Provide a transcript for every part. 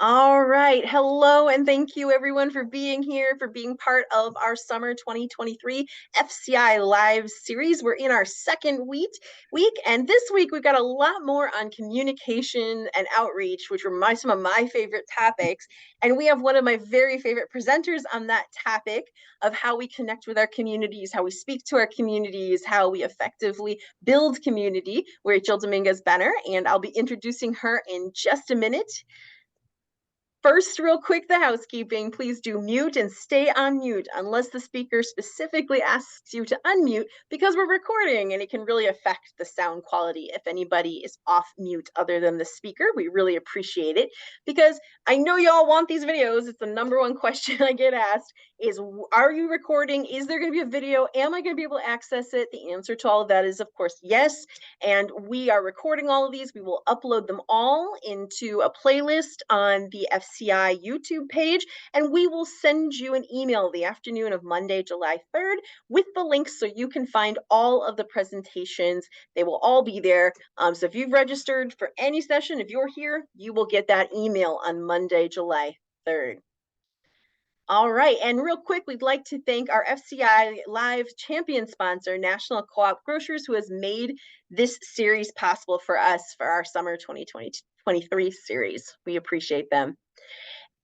All right. Hello, and thank you everyone for being here, for being part of our summer 2023 FCI live series. We're in our second week, and this week we've got a lot more on communication and outreach, which were some of my favorite topics. And we have one of my very favorite presenters on that topic of how we connect with our communities, how we speak to our communities, how we effectively build community, Rachel Dominguez-Benner, and I'll be introducing her in just a minute. First, real quick, the housekeeping. Please do mute and stay on mute unless the speaker specifically asks you to unmute, because we're recording and it can really affect the sound quality if anybody is off mute other than the speaker. We really appreciate it, because I know y'all want these videos. It's the number one question I get asked is, are you recording? Is there going to be a video? Am I going to be able to access it? The answer to all of that is, of course, yes. And we are recording all of these. We will upload them all into a playlist on the FCI YouTube page, and we will send you an email the afternoon of Monday, July 3rd, with the links so you can find all of the presentations. They will all be there. So if you've registered for any session, if you're here, you will get that email on Monday, July 3rd. All right, and real quick, we'd like to thank our FCI Live champion sponsor, National Co-op Grocers, who has made this series possible for us for our summer 2023 series. We appreciate them.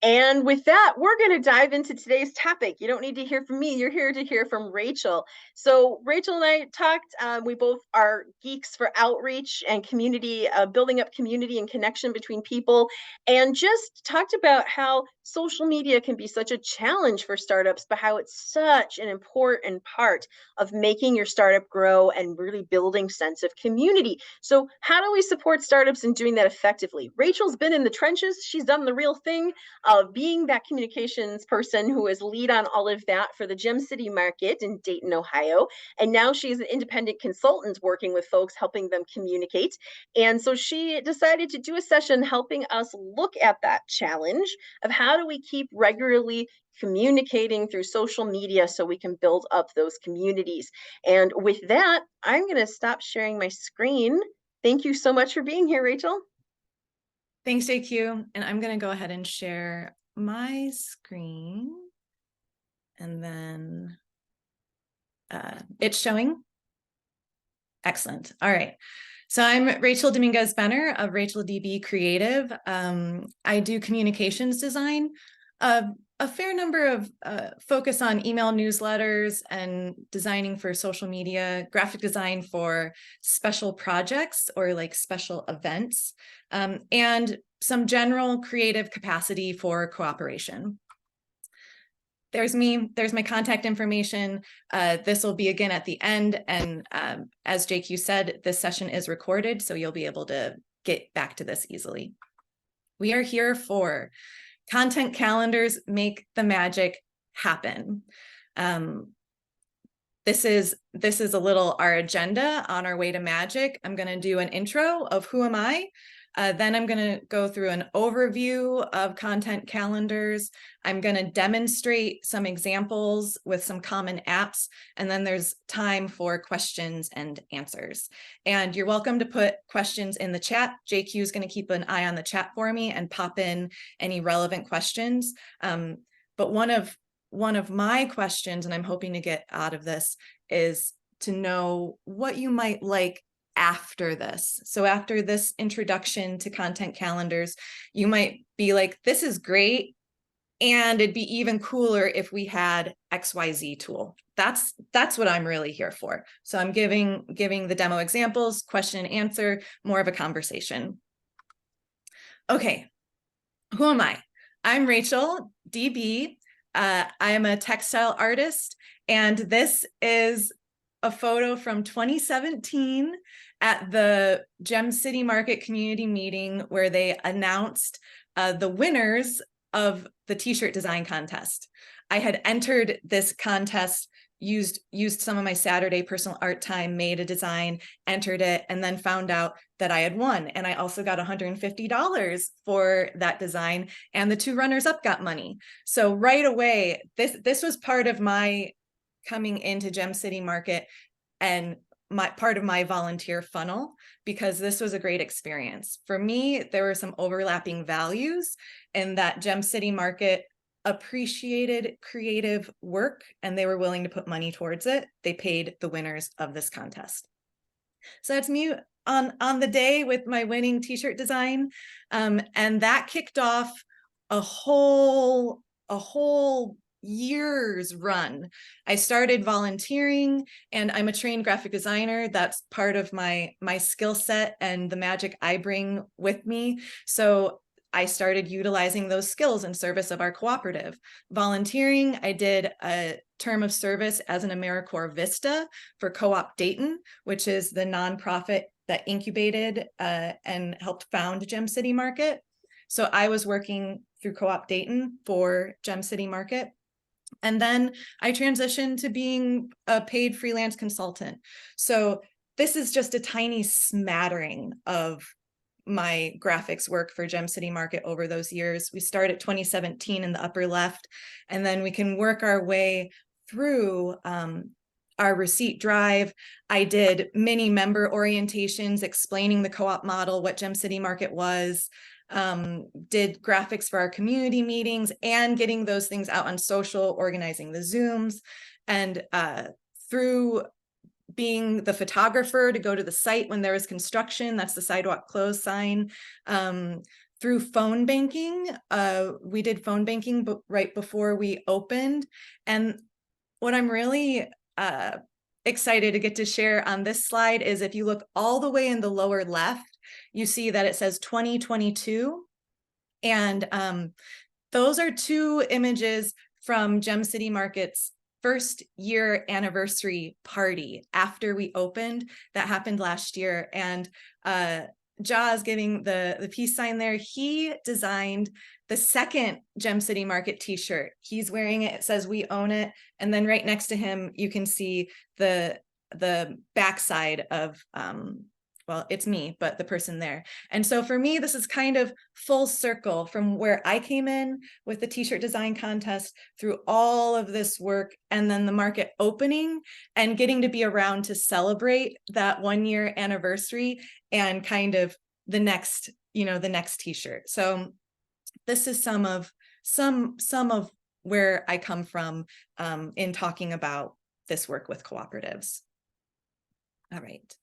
And with that, we're going to dive into today's topic. You don't need to hear from me. You're here to hear from Rachel. So Rachel and I talked, we both are geeks for outreach and community, building up community and connection between people, and just talked about how social media can be such a challenge for startups, but how it's such an important part of making your startup grow and really building sense of community. So how do we support startups in doing that effectively? Rachel's been in the trenches. She's done the real thing of being that communications person who is lead on all of that for the Gem City market in Dayton, Ohio. And now she's an independent consultant working with folks, helping them communicate. And so she decided to do a session helping us look at that challenge of how do we keep regularly communicating through social media so we can build up those communities. And with that, I'm going to stop sharing my screen. Thank you so much for being here, Rachel. Thanks, JQ. And I'm going to go ahead and share my screen. And then it's showing. Excellent. All right. So I'm Rachel Dominguez-Benner of Rachel DB Creative. I do communications design, a fair number of focus on email newsletters and designing for social media, graphic design for special projects or like special events, and some general creative capacity for cooperation. There's me, there's my contact information. This will be again at the end. And as JQ said, this session is recorded, so you'll be able to get back to this easily. We are here for content calendars make the magic happen. This is a little our agenda on our way to magic. I'm going to do an intro of who am I. Then I'm going to go through an overview of content calendars. I'm going to demonstrate some examples with some common apps, and then there's time for questions and answers. And you're welcome to put questions in the chat. JQ is going to keep an eye on the chat for me and pop in any relevant questions. But one of my questions, and I'm hoping to get out of this, is to know what you might like after this. So after this introduction to content calendars, you might be like, this is great, and it'd be even cooler if we had XYZ tool. That's what I'm really here for. So I'm giving the demo examples, question and answer, more of a conversation. Okay, who am I? I'm Rachel DB. I am a textile artist, and this is a photo from 2017 at the Gem City Market community meeting where they announced the winners of the t-shirt design contest. I had entered this contest, used some of my Saturday personal art time, made a design, entered it, and then found out that I had won. And I also got $150 for that design, and the two runners up got money. So right away, this was part of my coming into Gem City Market and part of my volunteer funnel. because this was a great experience. For me, there were some overlapping values in that Gem City Market appreciated creative work and they were willing to put money towards it. They paid the winners of this contest. So that's me on the day with my winning t-shirt design. And that kicked off a whole year's run. I started volunteering, and I'm a trained graphic designer. That's part of my skill set and the magic I bring with me. So I started utilizing those skills in service of our cooperative. Volunteering, I did a term of service as an AmeriCorps Vista for Co-op Dayton, which is the nonprofit that incubated and helped found Gem City Market. So I was working through Co-op Dayton for Gem City Market. And then I transitioned to being a paid freelance consultant. So this is just a tiny smattering of my graphics work for Gem City Market over those years. We start at 2017 in the upper left, and then we can work our way through our receipt drive. I did many member orientations explaining the co-op model, what Gem City Market was, did graphics for our community meetings and getting those things out on social, organizing the Zooms, and through being the photographer to go to the site when there was construction, that's the sidewalk closed sign, through phone banking. We did phone banking right before we opened. And what I'm really excited to get to share on this slide is if you look all the way in the lower left, you see that it says 2022. And those are two images from Gem City Market's first year anniversary party after we opened. That happened last year. And Jaws giving the peace sign there, he designed the second Gem City Market t-shirt. He's wearing it, it says "We own it." And then right next to him, you can see the backside of, well, it's me, but the person there. And so for me, this is kind of full circle from where I came in with the t-shirt design contest through all of this work, and then the market opening and getting to be around to celebrate that 1 year anniversary and kind of the next, the next t-shirt. So this is some of where I come from in talking about this work with cooperatives. All right.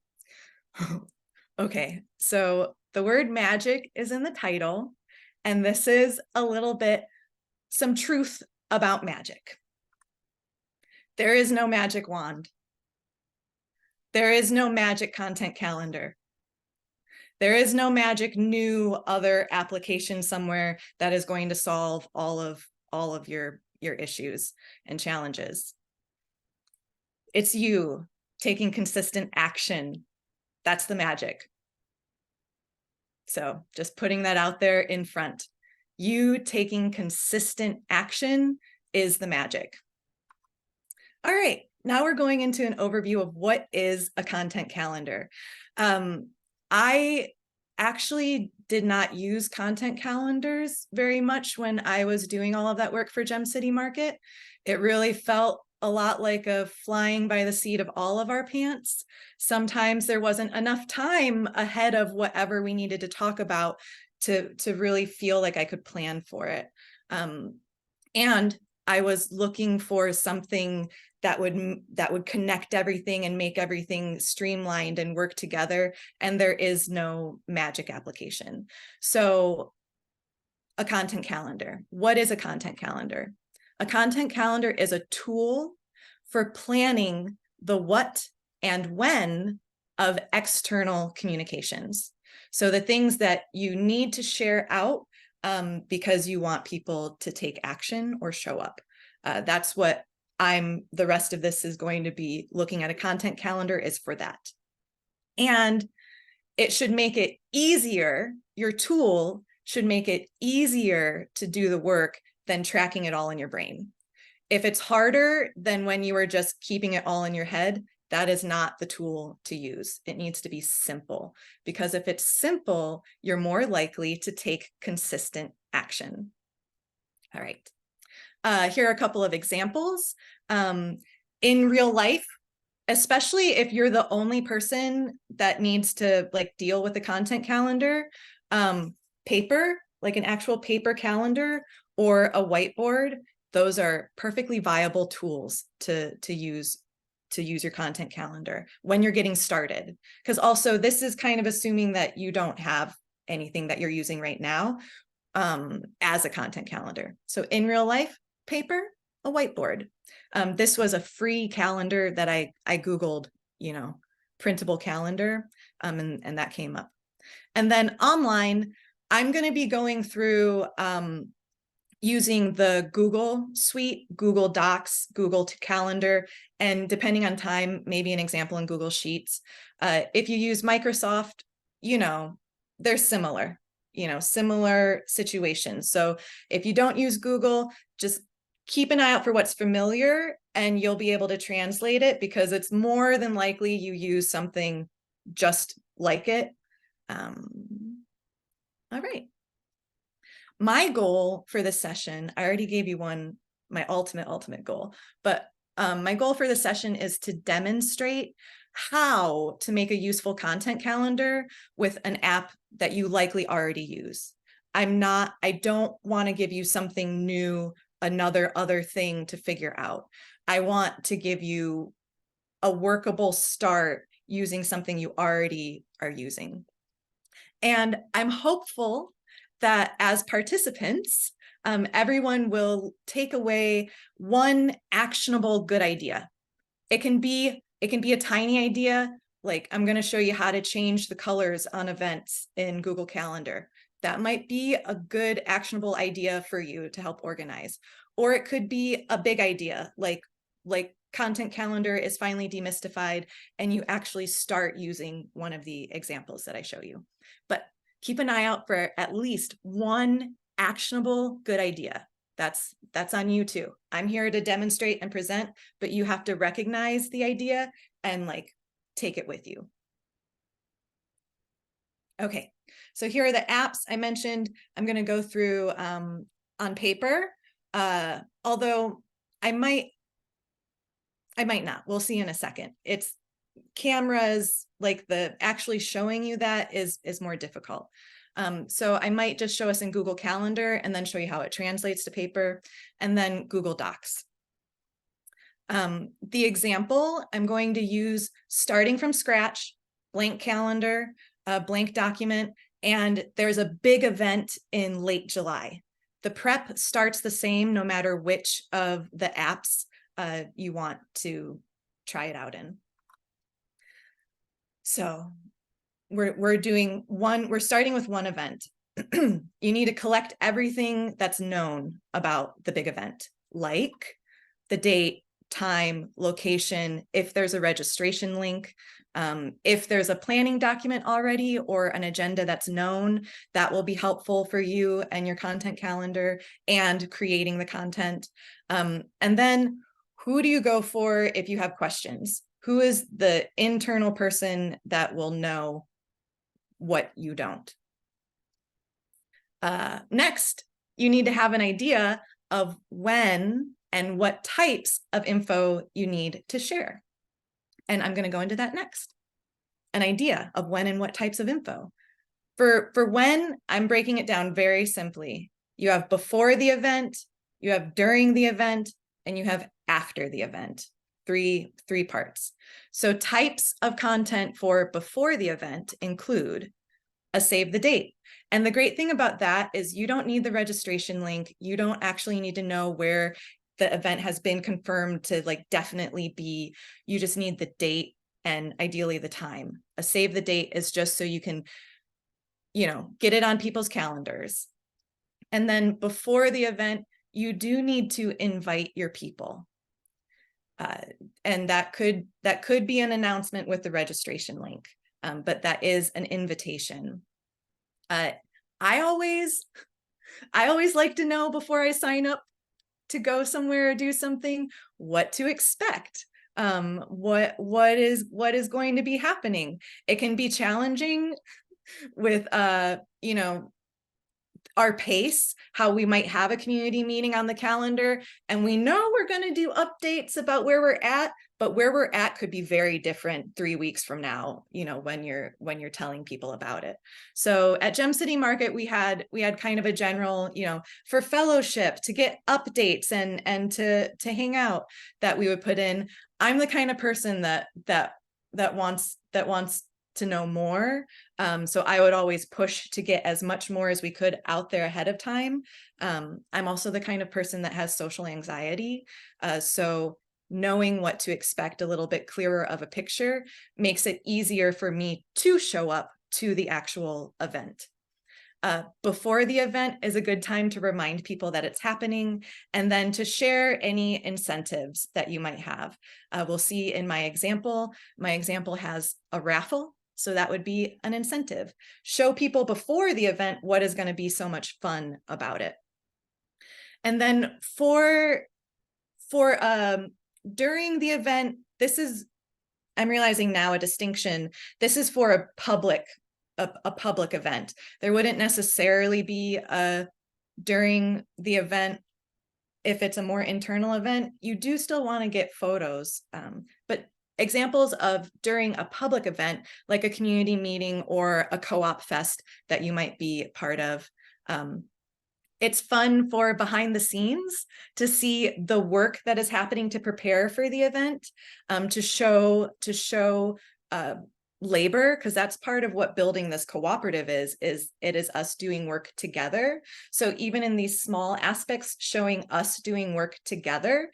Okay, so the word magic is in the title, and this is a little bit some truth about magic. There is no magic wand. There is no magic content calendar. There is no magic new other application somewhere that is going to solve all of your issues and challenges. It's you taking consistent action. That's the magic. So just putting that out there in front. You taking consistent action is the magic. All right, now we're going into an overview of what is a content calendar. I actually did not use content calendars very much when I was doing all of that work for Gem City Market. It really felt a lot like a flying by the seat of all of our pants. Sometimes there wasn't enough time ahead of whatever we needed to talk about to really feel like I could plan for it. And I was looking for something that would connect everything and make everything streamlined and work together. And there is no magic application. So a content calendar. What is a content calendar? A content calendar is a tool for planning the what and when of external communications. So the things that you need to share out because you want people to take action or show up. That's what the rest of this is going to be looking at. A content calendar is for that. And it should make it easier. Your tool should make it easier to do the work than tracking it all in your brain. If it's harder than when you are just keeping it all in your head, that is not the tool to use. It needs to be simple, because if it's simple, you're more likely to take consistent action. All right. Here are a couple of examples. In real life, especially if you're the only person that needs to like deal with the content calendar, paper, like an actual paper calendar or a whiteboard, those are perfectly viable tools to use your content calendar when you're getting started. Because also this is kind of assuming that you don't have anything that you're using right now as a content calendar. So in real life, paper, a whiteboard. This was a free calendar that I Googled, printable calendar, and that came up. And then online, I'm going to be going through using the Google Suite, Google Docs, Google Calendar, and depending on time, maybe an example in Google Sheets. If you use Microsoft, they're similar, similar situations. So if you don't use Google, just keep an eye out for what's familiar and you'll be able to translate it, because it's more than likely you use something just like it. All right. My goal for this session, I already gave you my ultimate goal, but my goal for this session is to demonstrate how to make a useful content calendar with an app that you likely already use. I don't want to give you something new, other thing to figure out. I want to give you a workable start using something you already are using. And I'm hopeful that as participants, everyone will take away one actionable good idea. It can be a tiny idea, like I'm going to show you how to change the colors on events in Google Calendar. That might be a good actionable idea for you to help organize. Or it could be a big idea, like content calendar is finally demystified and you actually start using one of the examples that I show you. But keep an eye out for at least one actionable good idea. That's on you too. I'm here to demonstrate and present, but you have to recognize the idea and take it with you. Okay, so here are the apps I mentioned. I'm going to go through on paper, although I might not. We'll see in a second. It's cameras, the actually showing you that is more difficult. So I might just show us in Google Calendar and then show you how it translates to paper, and then Google Docs. The example I'm going to use starting from scratch, blank calendar, a blank document, and there's a big event in late July. The prep starts the same no matter which of the apps you want to try it out in. So we're starting with one event. You need to collect everything that's known about the big event, like the date, time, location, if there's a registration link, if there's a planning document already or an agenda that's known, that will be helpful for you and your content calendar and creating the content. And then who do you go for if you have questions? Who is the internal person that will know what you don't? Next, you need to have an idea of when and what types of info you need to share. And I'm going to go into that next. An idea of when and what types of info. For when, I'm breaking it down very simply. You have before the event, you have during the event, and you have after the event. Three parts. So types of content for before the event include a save the date. And the great thing about that is you don't need the registration link. You don't actually need to know where the event has been confirmed to definitely be. You just need the date and ideally the time. A save the date is just so you can, get it on people's calendars. And then before the event, you do need to invite your people. And that could be an announcement with the registration link, but that is an invitation. I always like to know before I sign up to go somewhere or do something, what to expect. What is going to be happening. It can be challenging with our pace, how we might have a community meeting on the calendar and we know we're going to do updates about where we're at, but where we're at could be very different 3 weeks from now, when you're telling people about it. So at Gem City Market, we had kind of a general, for fellowship, to get updates and to hang out, that we would put in. I'm the kind of person that wants to know more. So I would always push to get as much more as we could out there ahead of time. I'm also the kind of person that has social anxiety. So knowing what to expect a little bit clearer of a picture makes it easier for me to show up to the actual event. Before the event is a good time to remind people that it's happening, and then to share any incentives that you might have. We'll see in my example has a raffle, so that would be an incentive. Show people before the event what is going to be so much fun about it. And then for during the event, I'm realizing now a distinction. This is for a public event. There wouldn't necessarily be during the event. If it's a more internal event, you do still want to get photos, but examples of during a public event, like a community meeting or a co-op fest that you might be part of. It's fun for behind the scenes to see the work that is happening to prepare for the event, to show labor, because that's part of what building this cooperative is it is us doing work together. So even in these small aspects, showing us doing work together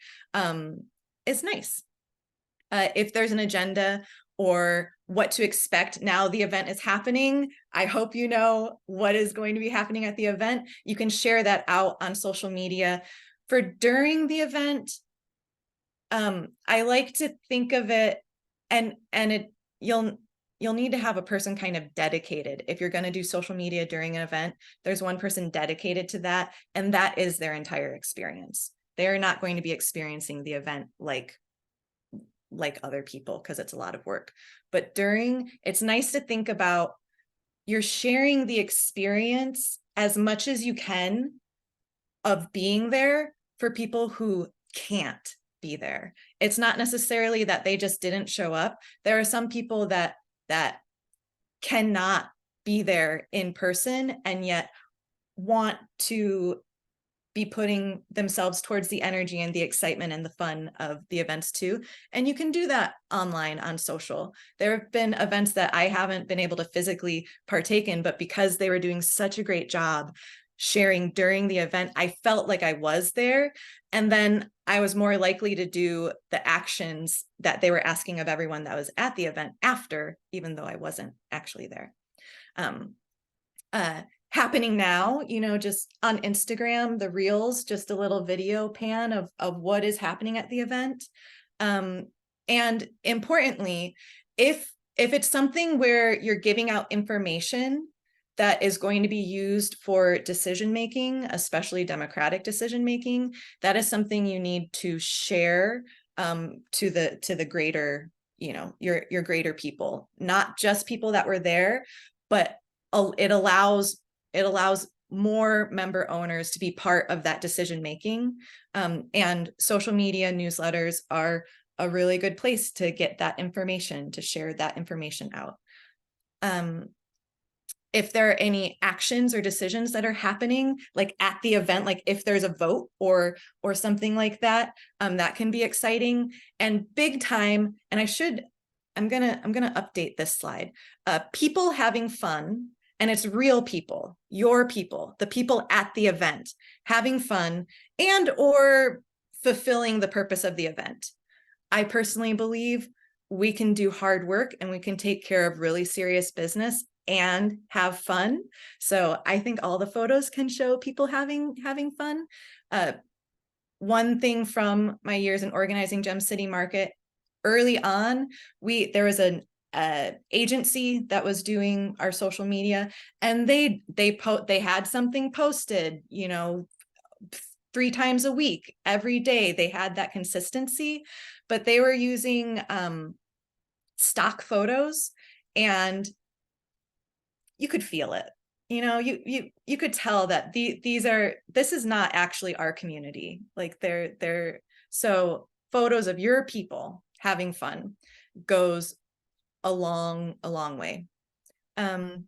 is nice. If there's an agenda or what to expect now the event is happening, I hope you know what is going to be happening at the event. You can share that out on social media. For during the event, I like to think of it, and you'll need to have a person kind of dedicated. If you're going to do social media during an event, there's one person dedicated to that, and that is their entire experience. They're not going to be experiencing the event like other people, because it's a lot of work. But during, it's nice to think about, you're sharing the experience as much as you can of being there for people who can't be there. It's not necessarily that they just didn't show up. There are some people that cannot be there in person and yet want to be putting themselves towards the energy and the excitement and the fun of the events too. And you can do that online on social. There have been events that I haven't been able to physically partake in, but because they were doing such a great job sharing during the event, I felt like I was there. And then I was more likely to do the actions that they were asking of everyone that was at the event after, even though I wasn't actually there. Happening now, just on Instagram, the reels, just a little video pan of what is happening at the event. And importantly, if it's something where you're giving out information that is going to be used for decision making, especially democratic decision making, that is something you need to share to the greater, your greater people, not just people that were there, but it allows more member owners to be part of that decision making. And social media newsletters are a really good place to get that information, to share that information out. If there are any actions or decisions that are happening, like at the event, like if there's a vote or something like that, that can be exciting and big time. And I'm gonna update this slide. People having fun, and it's real people, your people, the people at the event, having fun and or fulfilling the purpose of the event. I personally believe we can do hard work and we can take care of really serious business and have fun. So I think all the photos can show people having fun. One thing from my years in organizing Gem City Market, early on, there was an agency that was doing our social media, and they had something posted, 3 times a week, every day. They had that consistency, but they were using stock photos, and you could feel it. You could tell that this is not actually our community. Like they're so photos of your people having fun goes a long way. And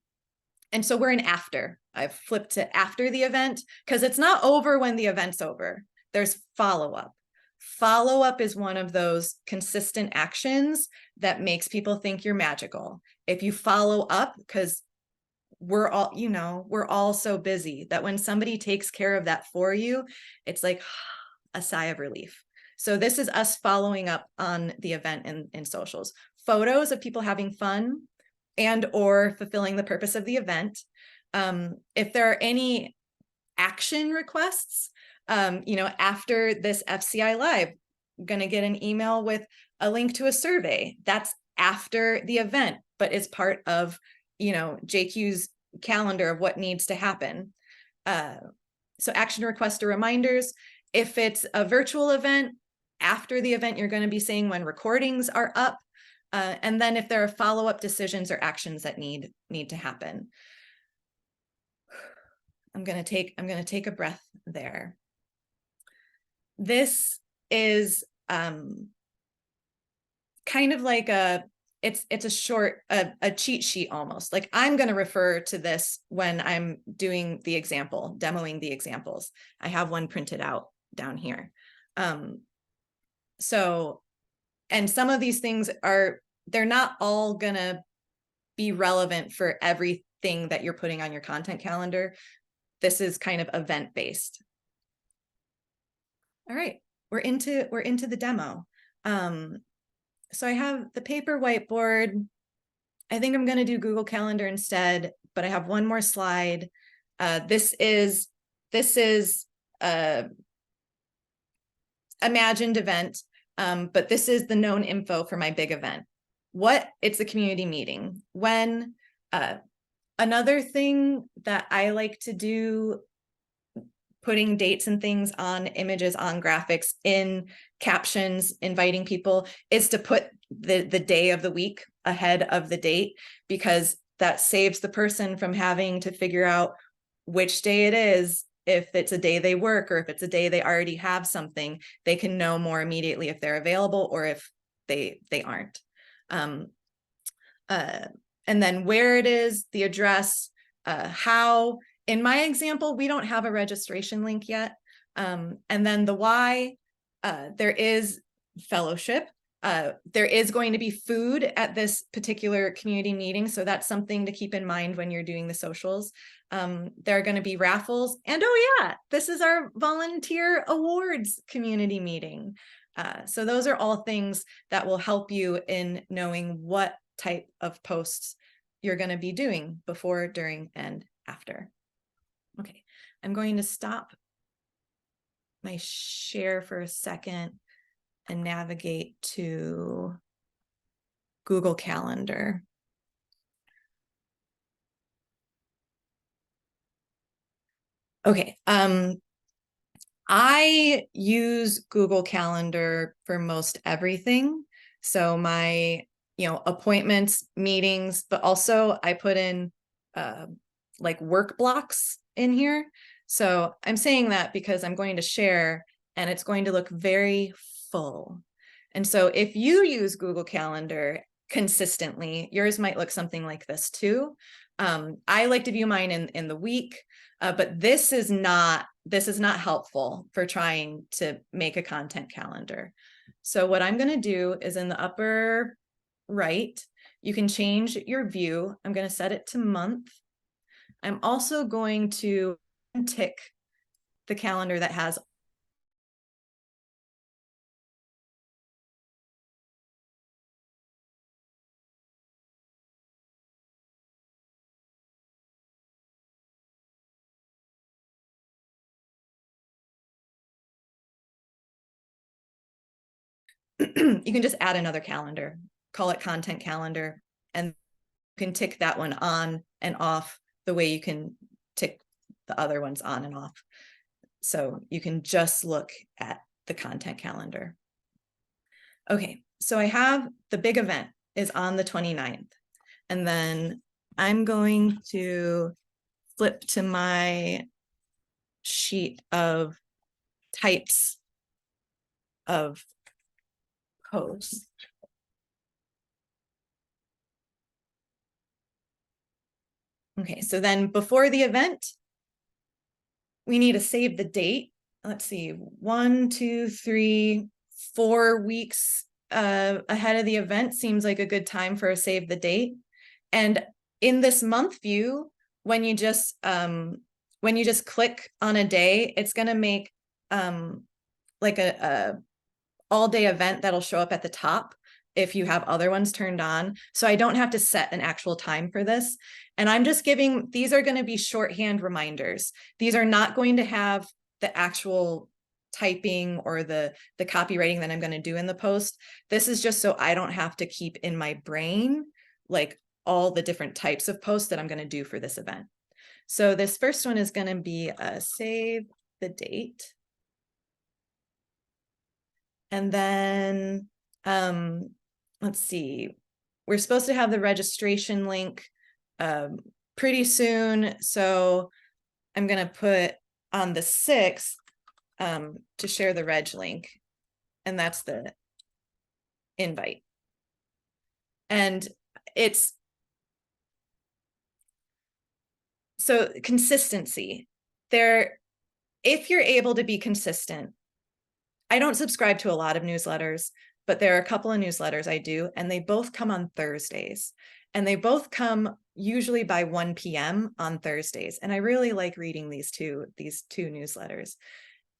so we're in after. I've flipped to after the event because it's not over when the event's over. There's follow-up. Follow-up is one of those consistent actions that makes people think you're magical. If you follow up, because we're all so busy that when somebody takes care of that for you, it's like a sigh of relief. So this is us following up on the event in socials. Photos of people having fun and or fulfilling the purpose of the event. If there are any action requests, after this FCI Live, I'm going to get an email with a link to a survey. That's after the event, but it's part of, JQ's calendar of what needs to happen. So action requests or reminders. If it's a virtual event, after the event, you're going to be saying when recordings are up. And then if there are follow-up decisions or actions that need to happen. I'm going to take a breath there. This is kind of like it's a short, a cheat sheet almost. Like I'm going to refer to this when I'm doing the example, demoing the examples. I have one printed out down here. And some of these things they're not all going to be relevant for everything that you're putting on your content calendar. This is kind of event-based. All right, we're into the demo. So I have the paper whiteboard. I think I'm going to do Google Calendar instead, but I have one more slide. This is a imagined event, but this is the known info for my big event. It's a community meeting. When another thing that I like to do, putting dates and things on images, on graphics, in captions, inviting people, is to put the day of the week ahead of the date, because that saves the person from having to figure out which day it is. If it's a day they work or if it's a day they already have something, they can know more immediately if they're available or if they aren't. And then where it is, the address, how. In my example, we don't have a registration link yet. And then the why, there is fellowship. There is going to be food at this particular community meeting. So that's something to keep in mind when you're doing the socials. There are going to be raffles. And oh yeah, this is our volunteer awards community meeting. So those are all things that will help you in knowing what type of posts you're going to be doing before, during, and after. Okay, I'm going to stop my share for a second and navigate to Google Calendar. Okay, I use Google Calendar for most everything. So my, appointments, meetings, but also I put in like work blocks in here. So I'm saying that because I'm going to share and it's going to look very full. And so if you use Google Calendar consistently, yours might look something like this too. I like to view mine in the week, but this is not helpful for trying to make a content calendar. So what I'm going to do is in the upper right, you can change your view. I'm going to set it to month. I'm also going to tick the calendar that has you can just add another calendar, call it content calendar, and you can tick that one on and off the way you can tick the other ones on and off. So you can just look at the content calendar. Okay, so I have the big event is on the 29th. And then I'm going to flip to my sheet of types of posts. Okay, so then before the event, we need to save the date. Let's see, 1, 2, 3, 4 weeks ahead of the event seems like a good time for a save the date. And in this month view, when you just click on a day, it's going to make like a all day event that'll show up at the top if you have other ones turned on. So I don't have to set an actual time for this. And I'm just giving, these are going to be shorthand reminders. These are not going to have the actual typing or the copywriting that I'm going to do in the post. This is just so I don't have to keep in my brain like all the different types of posts that I'm going to do for this event. So this first one is going to be a save the date. And then, let's see, we're supposed to have the registration link pretty soon. So I'm going to put on the 6th to share the reg link. And that's the invite. And it's, so consistency there. If you're able to be consistent, I don't subscribe to a lot of newsletters, but there are a couple of newsletters I do, and they both come on Thursdays. And they both come usually by 1 p.m. on Thursdays. And I really like reading these two newsletters.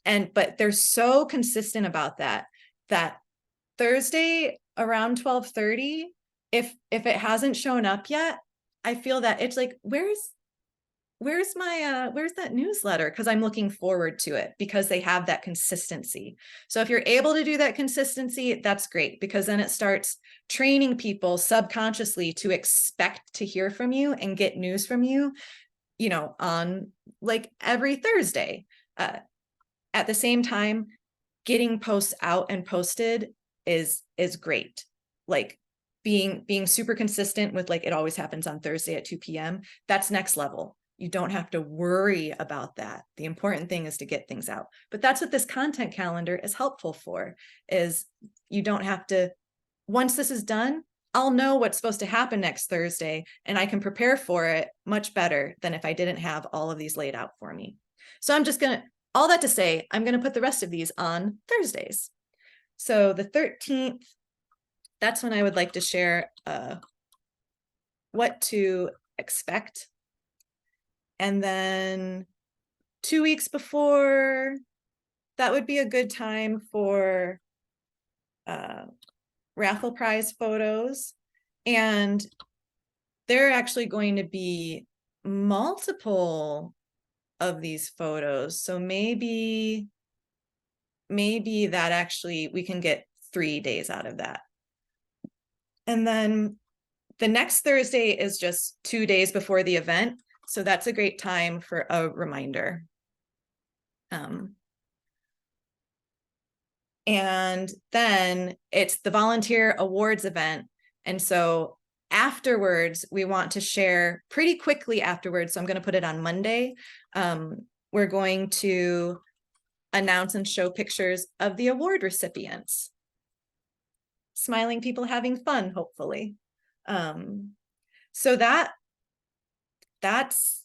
But they're so consistent about that Thursday around 12:30, if it hasn't shown up yet, I feel that it's like, where's that newsletter? Because I'm looking forward to it because they have that consistency. So if you're able to do that consistency, that's great, because then it starts training people subconsciously to expect to hear from you and get news from you, on like every Thursday. At the same time, getting posts out and posted is great. Like being super consistent with like, it always happens on Thursday at 2 p.m. That's next level. You don't have to worry about that. The important thing is to get things out. But that's what this content calendar is helpful for, is you don't have to, once this is done, I'll know what's supposed to happen next Thursday, and I can prepare for it much better than if I didn't have all of these laid out for me. So I'm just going to, all that to say, I'm going to put the rest of these on Thursdays. So the 13th, that's when I would like to share what to expect. And then 2 weeks before, that would be a good time for raffle prize photos. And there are actually going to be multiple of these photos. So maybe that actually we can get 3 days out of that. And then the next Thursday is just 2 days before the event. So that's a great time for a reminder. And then it's the volunteer awards event. And so afterwards, we want to share pretty quickly afterwards. So I'm going to put it on Monday. We're going to announce and show pictures of the award recipients. Smiling people having fun, hopefully. So that's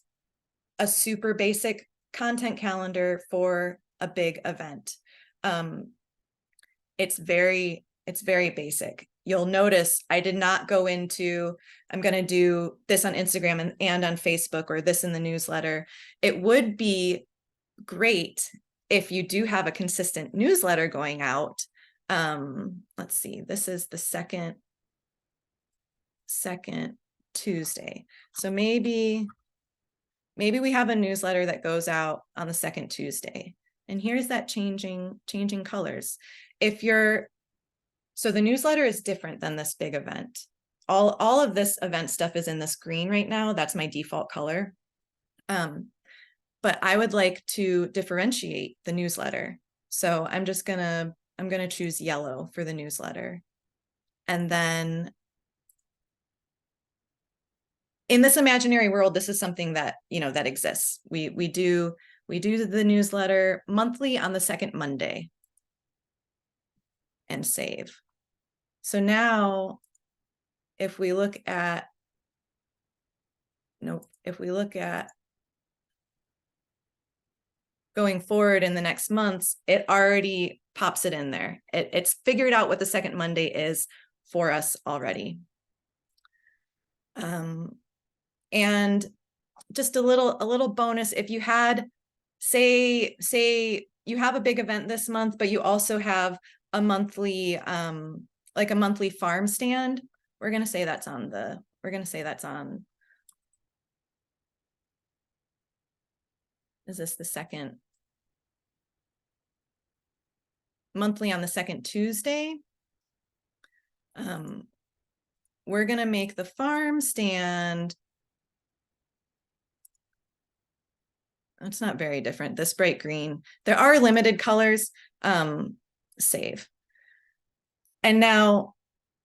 a super basic content calendar for a big event. It's very basic. You'll notice I did not go into, I'm going to do this on Instagram and on Facebook, or this in the newsletter. It would be great if you do have a consistent newsletter going out. Let's see, this is the second Tuesday. So maybe we have a newsletter that goes out on the second Tuesday. And here's that changing colors. So the newsletter is different than this big event. All of this event stuff is in this green right now. That's my default color. But I would like to differentiate the newsletter. So I'm gonna choose yellow for the newsletter. And then in this imaginary world, this is something that, that exists. We do the newsletter monthly on the second Monday. And save. So now if we look at, nope, if we look at going forward in the next months, it already pops it in there. It's figured out what the second Monday is for us already. And just a little bonus, if you had, say you have a big event this month, but you also have a monthly, like a monthly farm stand, we're going to say that's on, is this the second monthly on the second Tuesday? We're going to make the farm stand, it's not very different, this bright green. There are limited colors, save. And now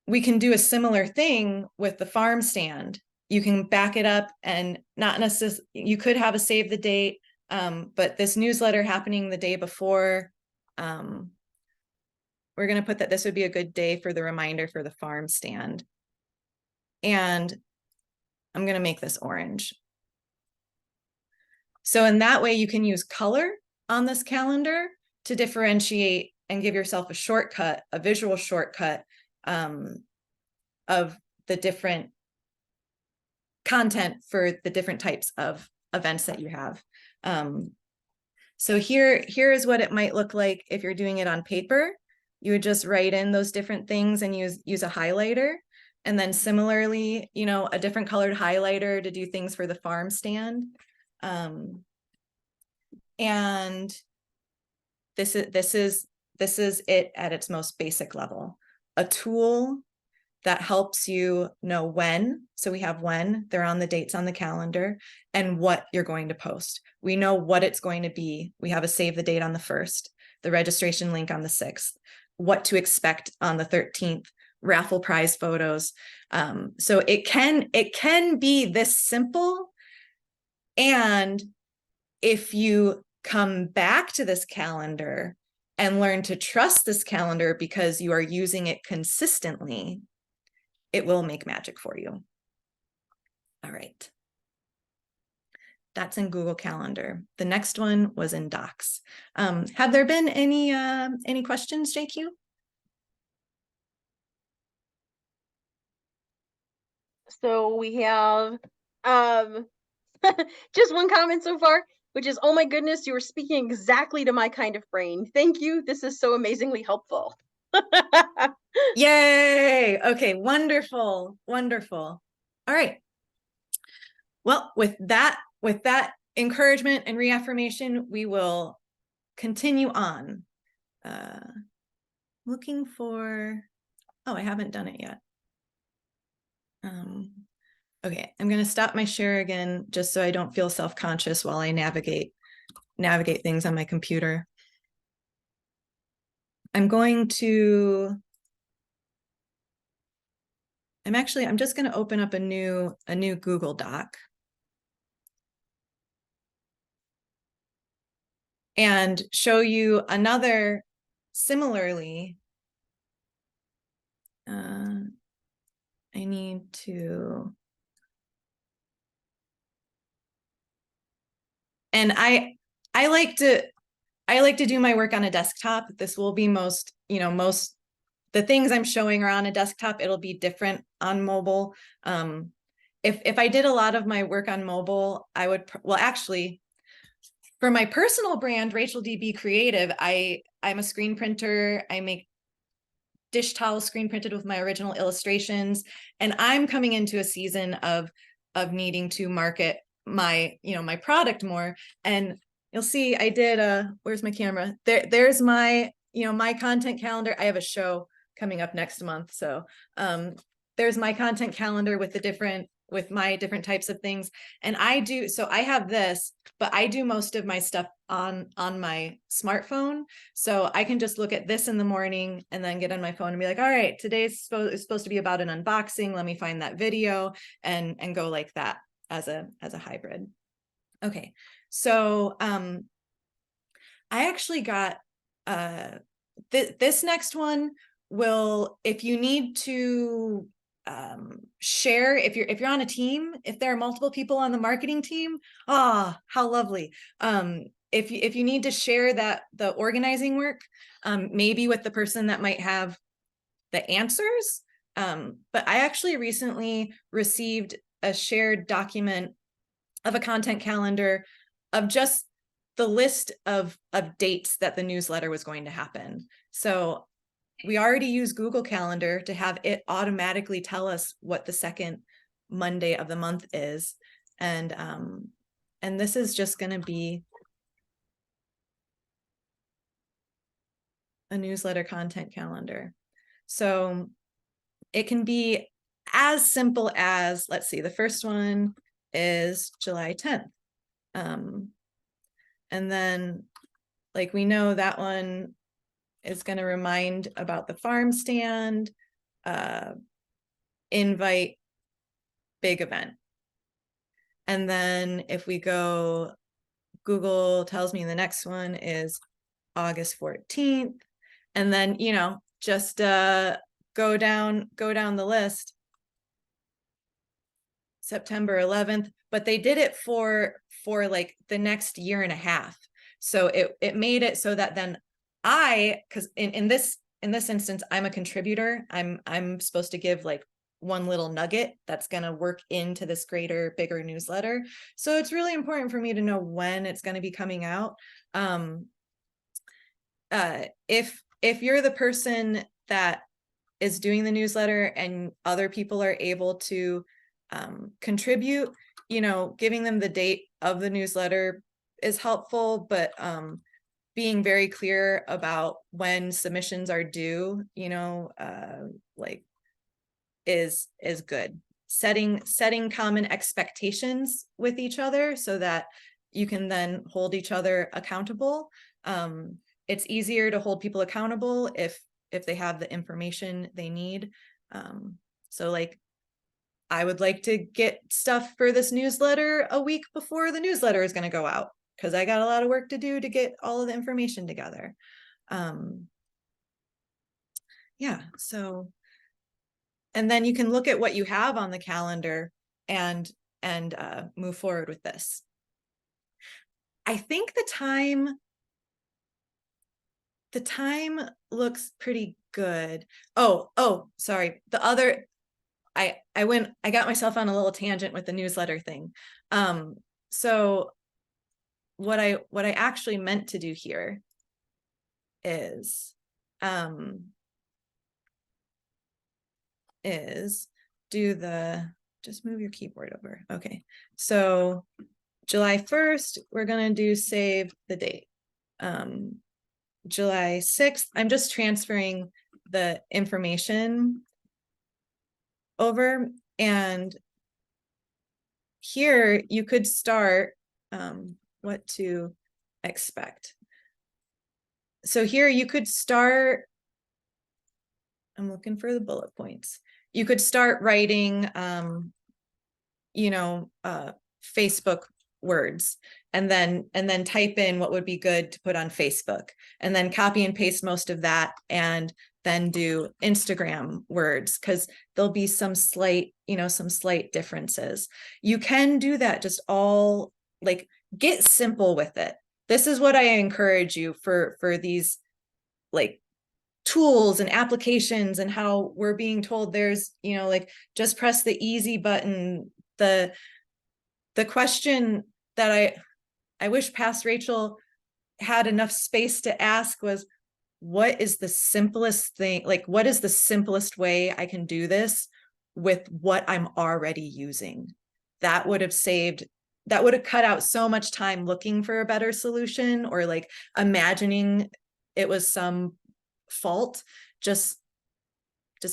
we can do a similar thing with the farm stand. You can back it up and not necessarily, you could have a save the date, but this newsletter happening the day before, we're going to put that this would be a good day for the reminder for the farm stand. And I'm going to make this orange. So in that way, you can use color on this calendar to differentiate and give yourself a shortcut, a visual shortcut of the different content for the different types of events that you have. So here is what it might look like if you're doing it on paper. You would just write in those different things and use a highlighter. And then similarly, you know, a different colored highlighter to do things for the farm stand. And this is it at its most basic level. A tool that helps you know when. So we have when, they're on the dates on the calendar, and what you're going to post. We know what it's going to be. We have a save the date on the 1st, the registration link on the 6th, what to expect on the 13th, raffle prize photos. So it can be this simple. And if you come back to this calendar and learn to trust this calendar because you are using it consistently, it will make magic for you. All right. That's in Google Calendar. The next one was in Docs. Have there been any questions, JQ? So we have just one comment so far, which is, oh my goodness, you were speaking exactly to my kind of brain. Thank you. This is so amazingly helpful. Yay. Okay, wonderful, wonderful. All right. Well, with that encouragement and reaffirmation, we will continue on. Looking for, oh, I haven't done it yet. Okay, I'm going to stop my share again, just so I don't feel self-conscious while I navigate things on my computer. I'm just going to open up a new Google Doc. And show you another similarly. I need to, and I like to do my work on a desktop. This will be most the things I'm showing are on a desktop. It'll be different on mobile. If I did a lot of my work on mobile, I would, well, actually, for my personal brand, Rachel DB Creative, I'm a screen printer. I make dish towels screen printed with my original illustrations, and I'm coming into a season of needing to market my my product more. And you'll see I did where's my camera? There's my my content calendar. I have a show coming up next month, so there's my content calendar with my different types of things. And I have this, but I do most of my stuff on my smartphone. So I can just look at this in the morning and then get on my phone and be like, all right, today's supposed to be about an unboxing. Let me find that video and go like that as a hybrid. Okay. So I actually got this next one will, if you need to share if you're on a team, if there are multiple people on the marketing team, how lovely. If you need to share the organizing work, maybe with the person that might have the answers. But I actually recently received a shared document of a content calendar of just the list of dates that the newsletter was going to happen. So we already use Google Calendar to have it automatically tell us what the second Monday of the month is. And this is just going to be a newsletter content calendar. So it can be as simple as, let's see, the first one is July 10th. And then, like, we know that one is going to remind about the farm stand, invite, big event. And then if we go, Google tells me the next one is August 14th. And then, you know, just go down the list. September 11th, but they did it for like the next year and a half. So it made it so that then because in this instance, I'm a contributor. I'm supposed to give like one little nugget that's going to work into this bigger newsletter. So it's really important for me to know when it's going to be coming out. If you're the person that is doing the newsletter and other people are able to contribute, you know, giving them the date of the newsletter is helpful, but being very clear about when submissions are due, you know, like is good. Setting common expectations with each other so that you can then hold each other accountable. It's easier to hold people accountable if they have the information they need. So like, I would like to get stuff for this newsletter a week before the newsletter is going to go out, because I got a lot of work to do to get all of the information together. Yeah, so, and then you can look at what you have on the calendar and move forward with this. I think the time looks pretty good. Oh, sorry. The other, I got myself on a little tangent with the newsletter thing. So what I actually meant to do here is just move your keyboard over. Okay. So July 1st, we're going to do save the date. July 6th, I'm just transferring the information over, and here you could start what to expect. So here you could start, I'm looking for the bullet points. You could start writing, you know, Facebook words, and then type in what would be good to put on Facebook, and then copy and paste most of that, and then do Instagram words, because there'll be some slight differences. You can do that, just all like get simple with it. This is what I encourage you for these like tools and applications, and how we're being told there's, you know, like just press the easy button. The question that I wish past Rachel had enough space to ask was, what is the simplest thing? Like, what is the simplest way I can do this with what I'm already using? That would have cut out so much time looking for a better solution, or like imagining it was some fault. Just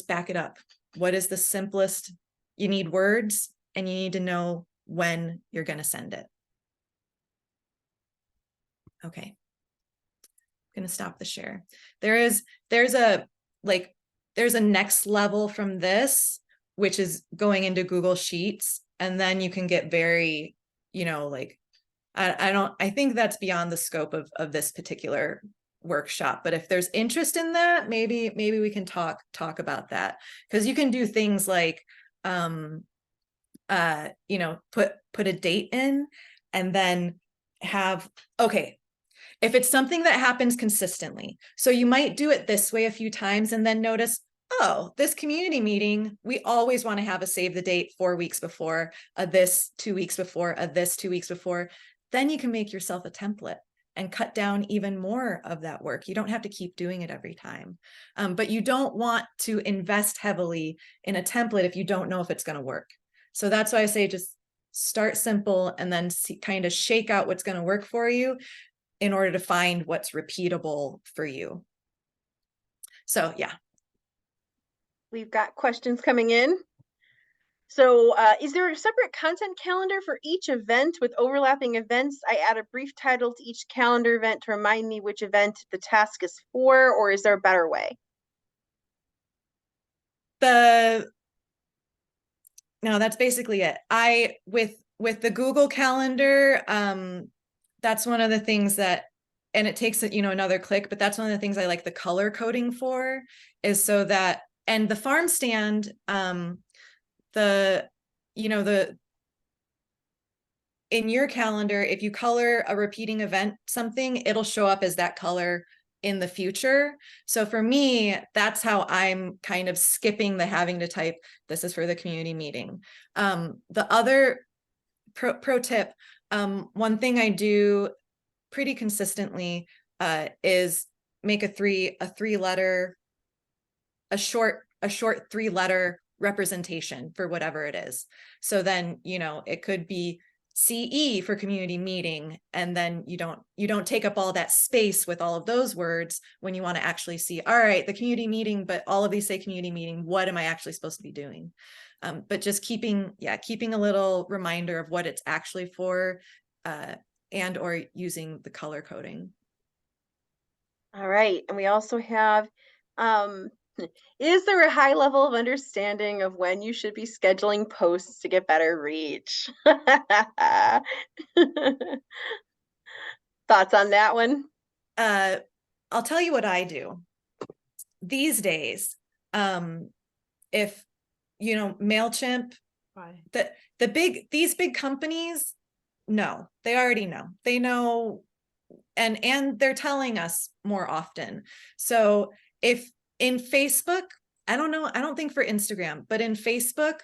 back it up. What is the simplest? You need words, and you need to know when you're going to send it. Okay. I'm going to stop the share. There's a next level from this, which is going into Google Sheets, and then you can get very, you know, like I think that's beyond the scope of this particular workshop. But if there's interest in that, maybe we can talk about that, because you can do things like you know, put a date in, and then have, okay, if it's something that happens consistently, so you might do it this way a few times and then notice, oh, this community meeting, we always want to have a save the date 4 weeks before, a this 2 weeks before, a this 2 weeks before. Then you can make yourself a template and cut down even more of that work. You don't have to keep doing it every time. But you don't want to invest heavily in a template if you don't know if it's going to work. So that's why I say just start simple and then kind of shake out what's going to work for you in order to find what's repeatable for you. So yeah. We've got questions coming in. So is there a separate content calendar for each event with overlapping events? I add a brief title to each calendar event to remind me which event the task is for, or is there a better way? No, that's basically it. With the Google Calendar, that's one of the things that, and it takes, you know, another click, but that's one of the things I like the color coding for, is so that, and the farm stand, you know, in your calendar, if you color a repeating event something, it'll show up as that color in the future. So for me, that's how I'm kind of skipping the having to type, this is for the community meeting. The other pro tip, one thing I do pretty consistently is make a short 3-letter representation for whatever it is. So then, you know, it could be CE for community meeting, and then you don't take up all that space with all of those words when you want to actually see, all right, the community meeting, but all of these say community meeting, what am I actually supposed to be doing? But just keeping a little reminder of what it's actually for, and or using the color coding. All right, and we also have, is there a high level of understanding of when you should be scheduling posts to get better reach? Thoughts on that one? I'll tell you what I do these days. If you know, MailChimp, these big companies, no, they already know. They know, and they're telling us more often. So if in Facebook, I don't know, I don't think for Instagram, but in Facebook,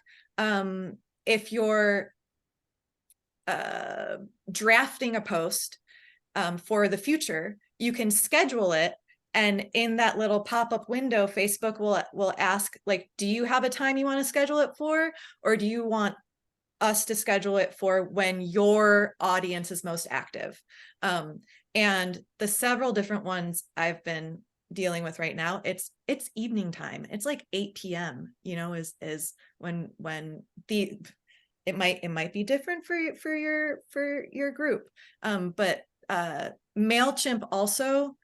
if you're drafting a post for the future, you can schedule it, and in that little pop-up window, Facebook will ask, like, do you have a time you want to schedule it for, or do you want us to schedule it for when your audience is most active? And the several different ones I've been dealing with right now, it's evening time. It's like 8 p.m. You know, is when the it might be different for your group, but MailChimp also,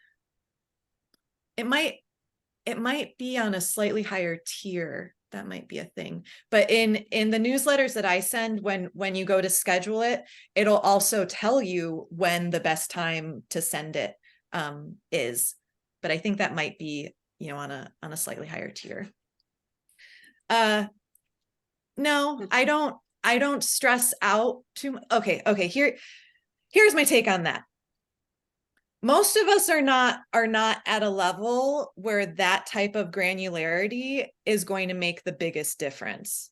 it might be on a slightly higher tier. That might be a thing. But in the newsletters that I send, when you go to schedule it, it'll also tell you when the best time to send it is. But I think that might be, you know, on a slightly higher tier. No, I don't stress out too much. Okay, here's my take on that. Most of us are not at a level where that type of granularity is going to make the biggest difference.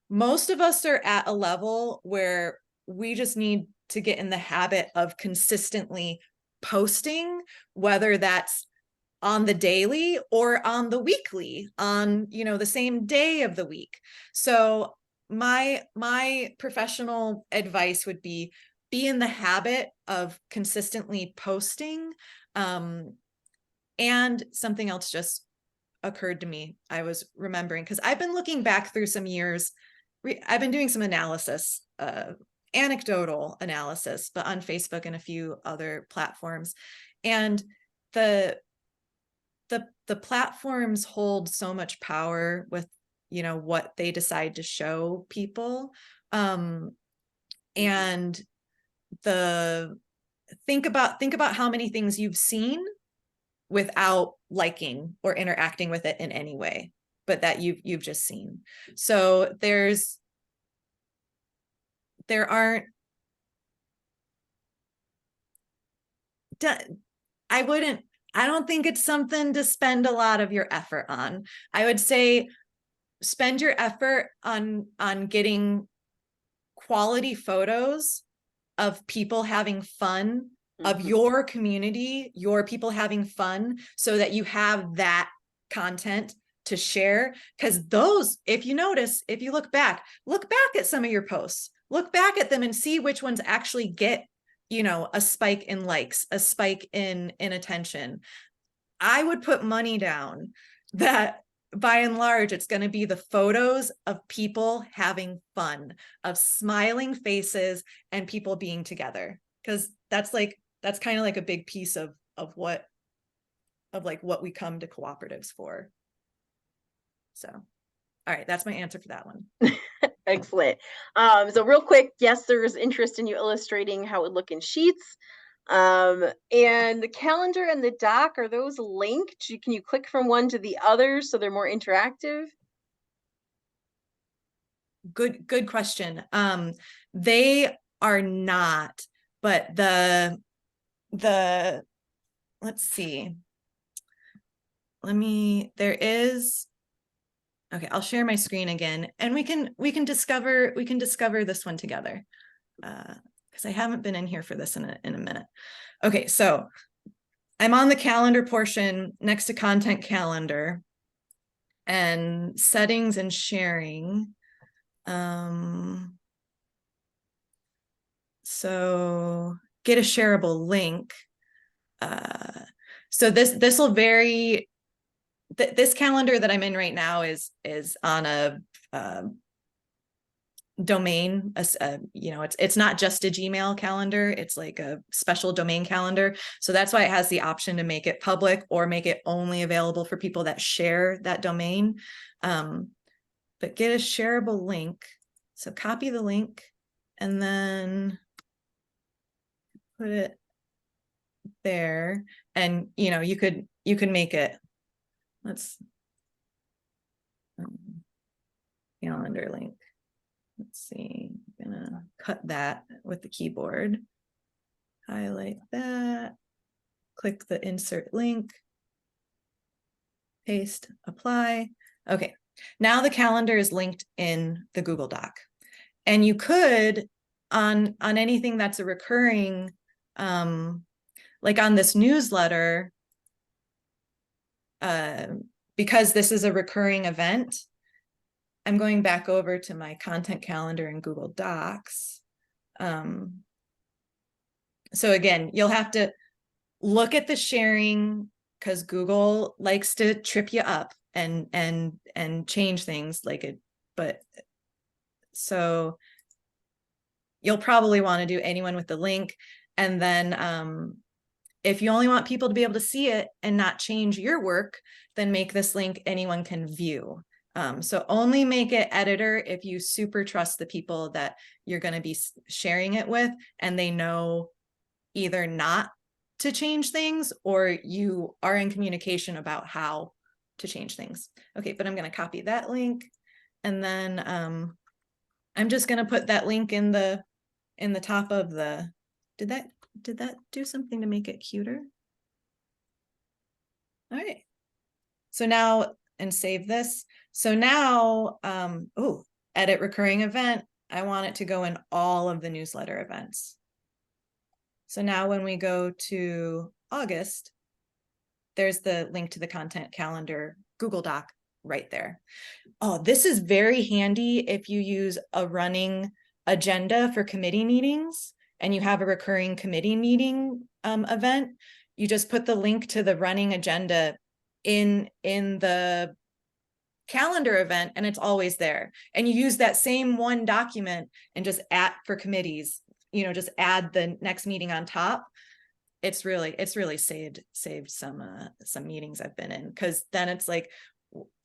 Most of us are at a level where we just need to get in the habit of consistently posting, whether that's on the daily or on the weekly, on, you know, the same day of the week. So my professional advice would be in the habit of consistently posting. And something else just occurred to me. I was remembering, because I've been looking back through some years. I've been doing some analysis, anecdotal analysis, but on Facebook and a few other platforms. And the platforms hold so much power with, you know, what they decide to show people. And think about how many things you've seen without liking or interacting with it in any way, but that you've just seen. So there aren't, I don't think it's something to spend a lot of your effort on. I would say spend your effort on getting quality photos of people having fun, of your community, your people having fun, so that you have that content to share. Because those, if you notice, if you look back at some of your posts, look back at them and see which ones actually get, you know, a spike in likes, a spike in attention. I would put money down that by and large, it's going to be the photos of people having fun, of smiling faces and people being together. Because that's kind of like a big piece of what we come to cooperatives for. So, all right, that's my answer for that one. Excellent. So real quick, yes, there's interest in you illustrating how it would look in sheets. And the calendar and the doc, are those linked? Can you click from one to the other so they're more interactive? Good question. They are not, but the let's see. There is, okay, I'll share my screen again and we can discover this one together. Because I haven't been in here for this in a minute. Okay, so I'm on the calendar portion next to content calendar and settings and sharing. So get a shareable link. So this will vary. This calendar that I'm in right now is on a domain. You know, it's not just a Gmail calendar. It's like a special domain calendar. So that's why it has the option to make it public or make it only available for people that share that domain. But get a shareable link. So copy the link and then put it there. And you know, you could make it, let's calendar link. Let's see, I'm gonna cut that with the keyboard. Highlight that, click the insert link, paste, apply. Okay, now the calendar is linked in the Google Doc. And you could, on anything that's a recurring, like on this newsletter, because this is a recurring event, I'm going back over to my content calendar in Google Docs. So again, you'll have to look at the sharing because Google likes to trip you up and change things like it. But so you'll probably want to do anyone with the link. And then if you only want people to be able to see it and not change your work, then make this link anyone can view. So only make it editor if you super trust the people that you're going to be sharing it with and they know either not to change things or you are in communication about how to change things. Okay, but I'm going to copy that link and then I'm just going to put that link in the top of the, did that do something to make it cuter? All right. So now, and save this. So now, edit recurring event. I want it to go in all of the newsletter events. So now when we go to August, there's the link to the content calendar Google Doc right there. Oh, this is very handy if you use a running agenda for committee meetings and you have a recurring committee meeting event. You just put the link to the running agenda in the calendar event and it's always there. And you use that same one document and just add for committees, you know, just add the next meeting on top. It's really saved some meetings I've been in, because then it's like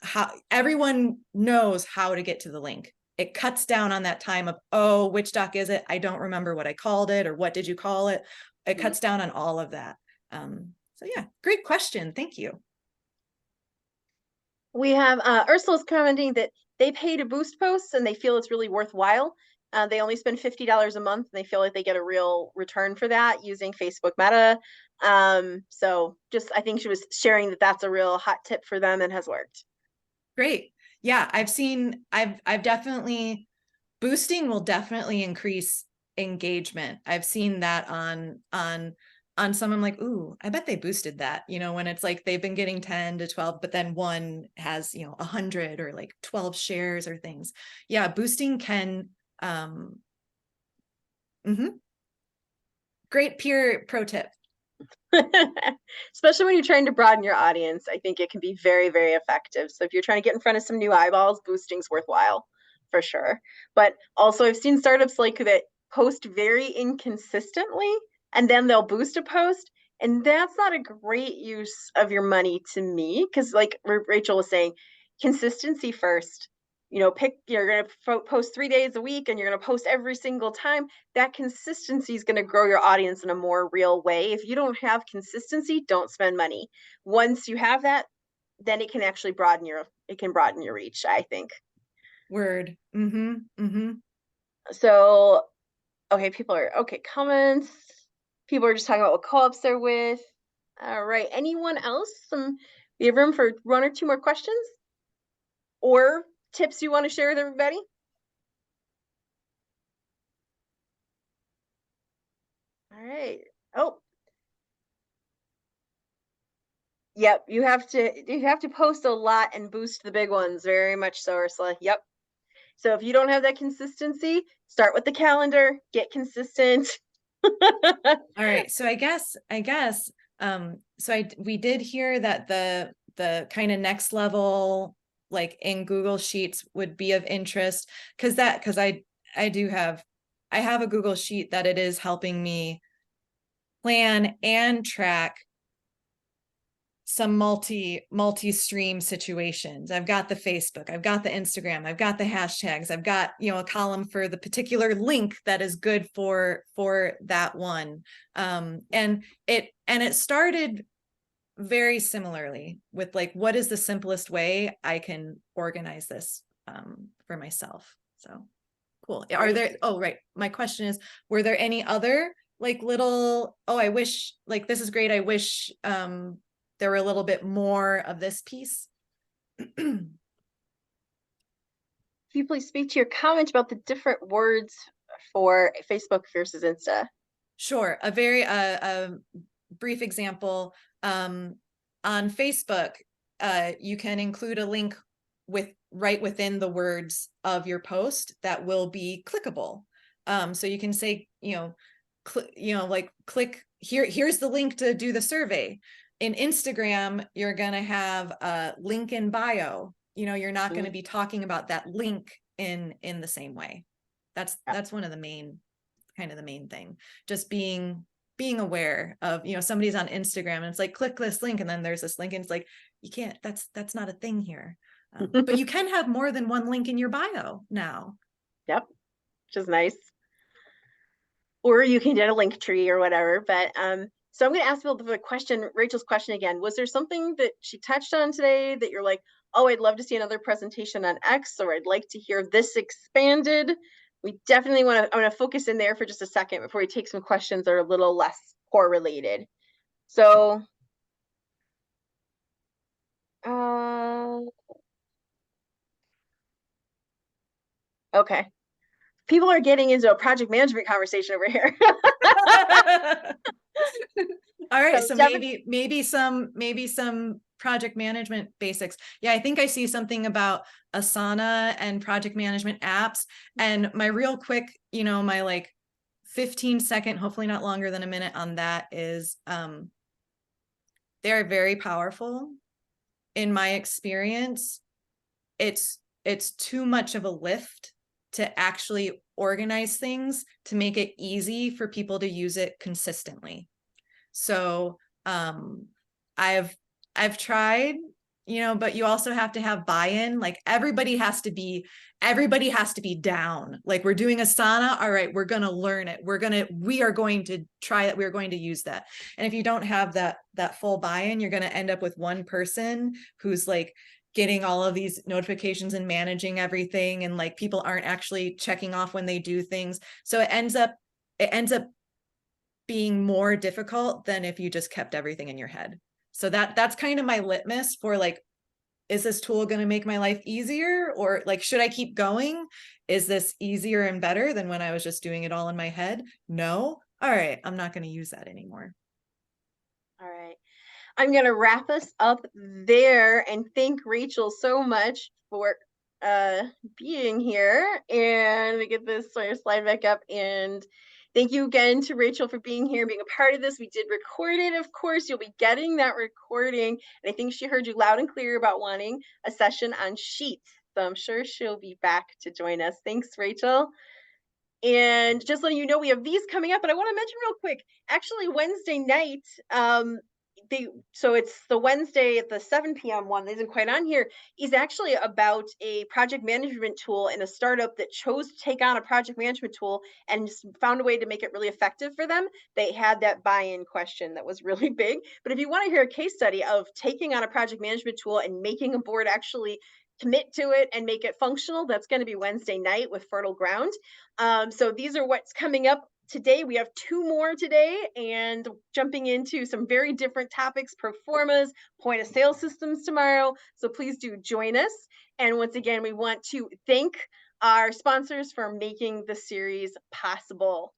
how everyone knows how to get to the link. It cuts down on that time of, oh, which doc is it? I don't remember what I called it or what did you call it? It cuts down on all of that. So So yeah, great question. Thank you. We have Ursula's commenting that they pay to boost posts and they feel it's really worthwhile. They only spend $50 a month and they feel like they get a real return for that using Facebook Meta. So just I think she was sharing that that's a real hot tip for them and has worked. Great. Yeah, I've definitely, boosting will definitely increase engagement. I've seen that on some, I'm like, ooh, I bet they boosted that, when it's like they've been getting 10 to 12, but then one has, 100 or like 12 shares or things. Yeah, boosting can, great peer pro tip. Especially when you're trying to broaden your audience, I think it can be very, very effective. So if you're trying to get in front of some new eyeballs, boosting's worthwhile for sure. But also, I've seen startups like that post very inconsistently and then they'll boost a post. And that's not a great use of your money to me because, like Rachel was saying, consistency first. You're going to post 3 days a week and you're going to post every single time. That consistency is going to grow your audience in a more real way. If you don't have consistency, don't spend money. Once you have that, then it can actually broaden your reach, I think. Word. So, okay, comments. People are just talking about what co-ops they're with. All right, anyone else? We have room for one or two more questions or tips you want to share with everybody. All right. Oh, yep, you have to post a lot and boost the big ones, very much so, Ursula. Yep. So if you don't have that consistency, start with the calendar, get consistent. All right. So I guess we did hear that the kind of next level, like in Google Sheets, would be of interest because I have a Google Sheet that it is helping me plan and track some multi-stream situations. I've got the Facebook, I've got the Instagram, I've got the hashtags, I've got, a column for the particular link that is good for that one. And it started very similarly with like, what is the simplest way I can organize this for myself? So cool. Are there, oh, right. My question is, were there any other like little, oh, I wish, like, this is great. I wish there were a little bit more of this piece? Can you please speak to your comment about the different words for Facebook versus Insta? Sure. A very brief example. On Facebook, you can include a link right within the words of your post that will be clickable. So you can say, click here. Here's the link to do the survey. In Instagram, you're gonna have a link in bio. You're not going to be talking about that link in the same way. That's one of the main thing. Just being aware of, somebody's on Instagram and it's like, click this link, and then there's this link and it's like, you can't, that's not a thing here. But you can have more than one link in your bio now. Yep, which is nice. Or you can get a link tree or whatever. But so I'm going to ask the question, Rachel's question again. Was there something that she touched on today that you're like, oh, I'd love to see another presentation on X, or I'd like to hear this expanded? We definitely I'm going to focus in there for just a second before we take some questions that are a little less correlated. So, okay. People are getting into a project management conversation over here. All right, so maybe some project management basics. Yeah, I think I see something about Asana and project management apps. And my real quick, my like 15-second, hopefully not longer than a minute on that is they're very powerful. In my experience, it's too much of a lift to actually organize things to make it easy for people to use it consistently. So I've tried but you also have to have buy-in. Like everybody has to be down. Like we're doing Asana. All right, we're going to learn it. We are going to try it. We're going to use that. And if you don't have that full buy-in, you're going to end up with one person who's like getting all of these notifications and managing everything. And like people aren't actually checking off when they do things. So it ends up being more difficult than if you just kept everything in your head. So that's kind of my litmus for like, is this tool going to make my life easier, or like, should I keep going? Is this easier and better than when I was just doing it all in my head? No. All right, I'm not going to use that anymore. All right. I'm going to wrap us up there and thank Rachel so much for being here. And we get this slide back up. And thank you again to Rachel for being here, being a part of this. We did record it, of course. You'll be getting that recording. And I think she heard you loud and clear about wanting a session on Sheets. So I'm sure she'll be back to join us. Thanks, Rachel. And just letting you know, we have these coming up, but I want to mention real quick, actually Wednesday night, so it's the Wednesday at the 7 p.m. one that isn't quite on here, is actually about a project management tool in a startup that chose to take on a project management tool and just found a way to make it really effective for them. They had that buy-in question that was really big. But if you want to hear a case study of taking on a project management tool and making a board actually commit to it and make it functional, that's going to be Wednesday night with Fertile Ground. So these are what's coming up today. We have 2 more today, and jumping into some very different topics, pro formas, point of sale systems tomorrow. So please do join us. And once again, we want to thank our sponsors for making the series possible.